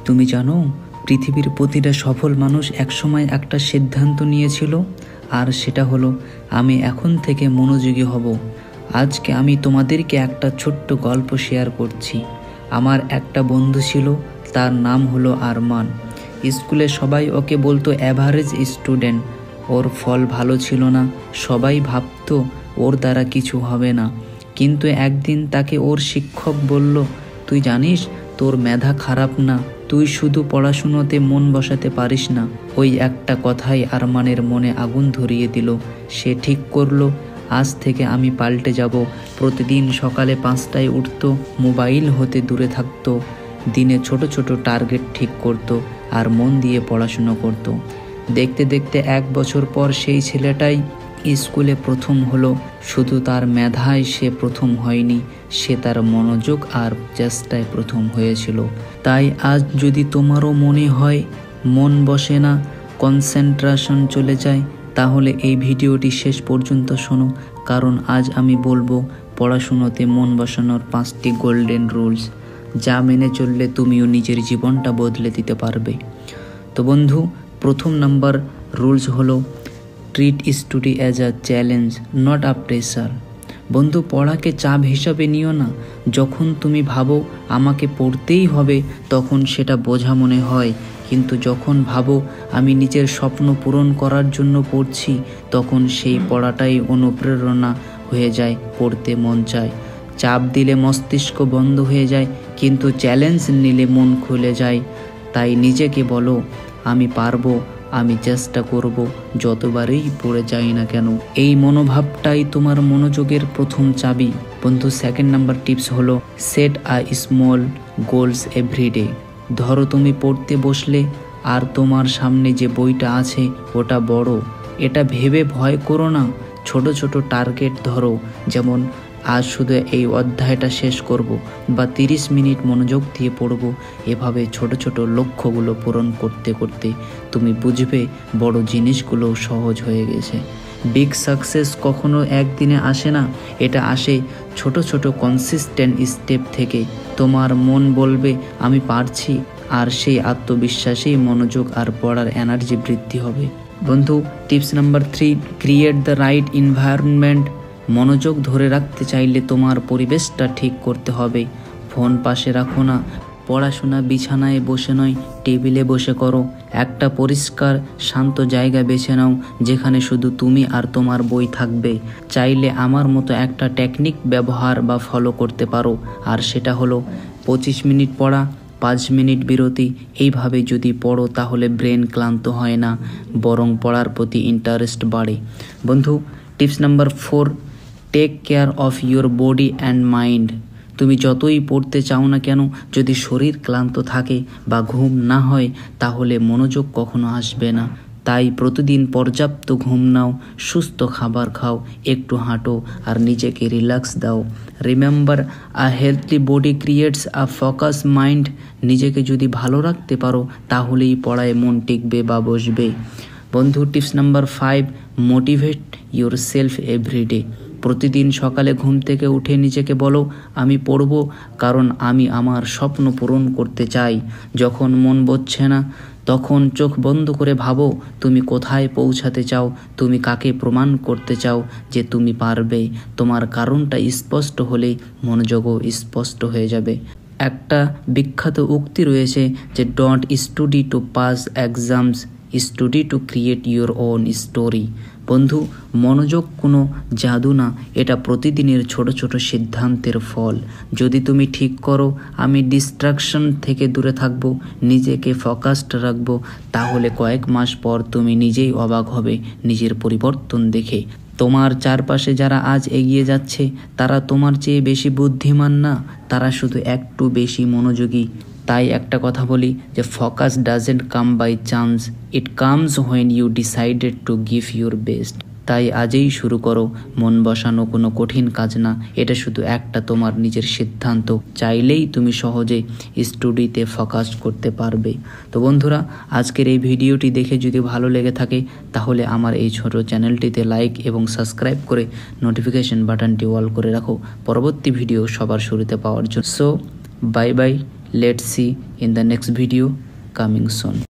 তুমি জানো, পৃথিবীর প্রতিটা সফল মানুষ একসময় একটা সিদ্ধান্ত নিয়েছিল, আর সেটা হলো আমি এখন থেকে মনোযোগী হব। আজকে আমি তোমাদেরকে একটা ছোট্ট গল্প শেয়ার করছি। আমার একটা বন্ধু ছিল, তার নাম হলো আরমান। স্কুলে সবাই ওকে বলতো অ্যাভারেজ স্টুডেন্ট। ওর ফল ভালো ছিল না, সবাই ভাবতো ওর দ্বারা কিছু হবে না। কিন্তু একদিন তাকে ওর শিক্ষক বলল, তুই জানিস তোর মেধা খারাপ না, তুই শুধু পড়াশুনোতে মন বসাতে পারিস না। ওই একটা কথাই আরমানের মনে আগুন ধরিয়ে দিল। সে ঠিক করলো, আজ থেকে আমি পাল্টে যাব। প্রতিদিন সকালে 5টায় উঠতো, মোবাইল হতে দূরে থাকতো, দিনে ছোট ছোট টার্গেট ঠিক করত আর মন দিয়ে পড়াশুনো করত। দেখতে দেখতে 1 বছর পর সেই ছেলেটাই স্কুলে প্রথম হলো। শুধু তার মেধায় সে প্রথম হয়নি, সে তার মনোযোগ আর চেষ্টায় প্রথম হয়েছিল। তাই আজ যদি তোমারও মনে হয় মন বসে না, কনসেন্ট্রেশন চলে যায়, তাহলে এই ভিডিওটি শেষ পর্যন্ত শোনো, কারণ আজ আমি বলবো পড়াশুনোতে মন বসানোর 5টি গোল্ডেন রুলস, যা মেনে চললে তুমিও নিজের জীবনটা বদলে দিতে পারবে। তো বন্ধু, প্রথম নাম্বার রুলস হলো treat study as a challenge, not a pressure. বন্ধু, পড়াকে চাপ হিসাবে নিও না। যখন তুমি ভাবো আমাকে পড়তেই হবে, তখন সেটা বোঝা মনে হয়। কিন্তু যখন ভাবো আমি নিজের স্বপ্ন পূরণ করার জন্য পড়ছি, তখন সেই পড়াটাই অনুপ্রেরণা হয়ে যায়, পড়তে মন চায়। চাপ দিলে মস্তিষ্ক বন্ধ হয়ে যায়, কিন্তু চ্যালেঞ্জ নিলে মন খুলে যায়। তাই নিজেকে বলো, আমি পারবো, আমি চেষ্টা করব, যতবারই পড়ে যাই না কেন। এই মনোভাবটাই তোমার মনোযোগের প্রথম চাবি। বন্ধু, সেকেন্ড নাম্বার টিপস হলো set a small goals everyday. ধরো তুমি পড়তে বসলে আর তোমার সামনে যে বইটা আছে ওটা বড়, এটা ভেবে ভয় করো না। ছোট ছোট টার্গেট ধরো, যেমন আজ শুধু এই অধ্যায়টা শেষ করব বা 30 মিনিট মনোযোগ দিয়ে পড়ব। এভাবে ছোট ছোট লক্ষ্যগুলো পূরণ করতে করতে তুমি বুঝবে বড় জিনিসগুলো সহজ হয়ে গেছে। বিগ সাকসেস কখনো একদিনে আসে না, এটা আসে ছোট ছোট কনসিস্টেন্ট স্টেপ থেকে। তোমার মন বলবে আমি পারছি, আর সেই আত্মবিশ্বাসেই মনোযোগ আর পড়ার এনার্জি বৃদ্ধি হবে। বন্ধু, tips number 3, create the right environment. মনোযোগ ধরে রাখতে চাইলে তোমার পরিবেশটা ঠিক করতে হবে। ফোন পাশে রাখো না, পড়াশোনা বিছানায় বসে নয়, টেবিলে বসে করো। একটা পরিষ্কার শান্ত জায়গা বেছে নাও, যেখানে শুধু তুমি আর তোমার বই থাকবে। চাইলে আমার মতো একটা টেকনিক ব্যবহার বা ফলো করতে পারো, আর সেটা হলো 25 মিনিট পড়া, 5 মিনিট বিরতি। এইভাবে যদি পড়ো তাহলে ব্রেন ক্লান্ত হয় না, বরং পড়ার প্রতি ইন্টারেস্ট বাড়ে। বন্ধু, tips number 4, take care of your body and mind. তুমি যতই পড়তে চাও না কেন, যদি শরীর ক্লান্ত থাকে বা ঘুম না হয়, তাহলে মনোযোগ কখনো আসবে না। তাই প্রতিদিন পর্যাপ্ত ঘুম নাও, সুস্থ খাবার খাও, একটু হাঁটো আর নিজেকে রিল্যাক্স দাও। রিমেম্বার, আ হেলথি বডি ক্রিয়েটস আ ফোকাস মাইন্ড। নিজেকে যদি ভালো রাখতে পারো, তাহলেই পড়ায় মন টিকবে বা বসবে। বন্ধু, tips number 5, motivate your self everyday. প্রতিদিন সকালে ঘুম থেকে উঠে নিজেকে বলো, আমি পড়ব, কারণ আমি আমার স্বপ্ন পূরণ করতে চাই। যখন মন বসছে না, তখন চোখ বন্ধ করে ভাবো তুমি কোথায় পৌঁছাতে চাও, তুমি কাকে প্রমাণ করতে চাও যে তুমি পারবে। তোমার কারণটা স্পষ্ট হলেই মনোযোগও স্পষ্ট হয়ে যাবে। একটা বিখ্যাত উক্তি রয়েছে যে don't study to pass exams, study to create your own story. বন্ধু, মনোযোগ কোনো জাদু না, এটা প্রতিদিনের ছোট ছোট সিদ্ধান্তের ফল। যদি তুমি ঠিক করো আমি ডিস্ট্রাকশন থেকে দূরে থাকবো, নিজেকে ফোকাসড রাখবো, তাহলে কয়েক মাস পর তুমি নিজেই অবাক হবে নিজের পরিবর্তন দেখে। তোমার চারপাশে যারা আজ এগিয়ে যাচ্ছে, তারা তোমার চেয়ে বেশি বুদ্ধিমান না, তারা শুধু একটু বেশি মনোযোগী। তাই একটা কথা বলি যে focus doesn't come by chance, it comes when you decided to give your best. তাই আজই শুরু করো। মন বসানো কোনো কঠিন কাজ না, এটা শুধু একটা তোমার নিজের সিদ্ধান্ত। চাইলেই তুমি সহজে স্টাডিতে ফোকাস করতে পারবে। তো বন্ধুরা, আজকের এই ভিডিওটি দেখে যদি ভালো লেগে থাকে, তাহলে আমার এই ছোট চ্যানেলটিতে লাইক এবং সাবস্ক্রাইব করে নোটিফিকেশন বাটনটি অল করে রাখো, পরবর্তী ভিডিও সবার শুরুতে পাওয়ার জন্য। So bye bye, Let's see in the next video coming soon.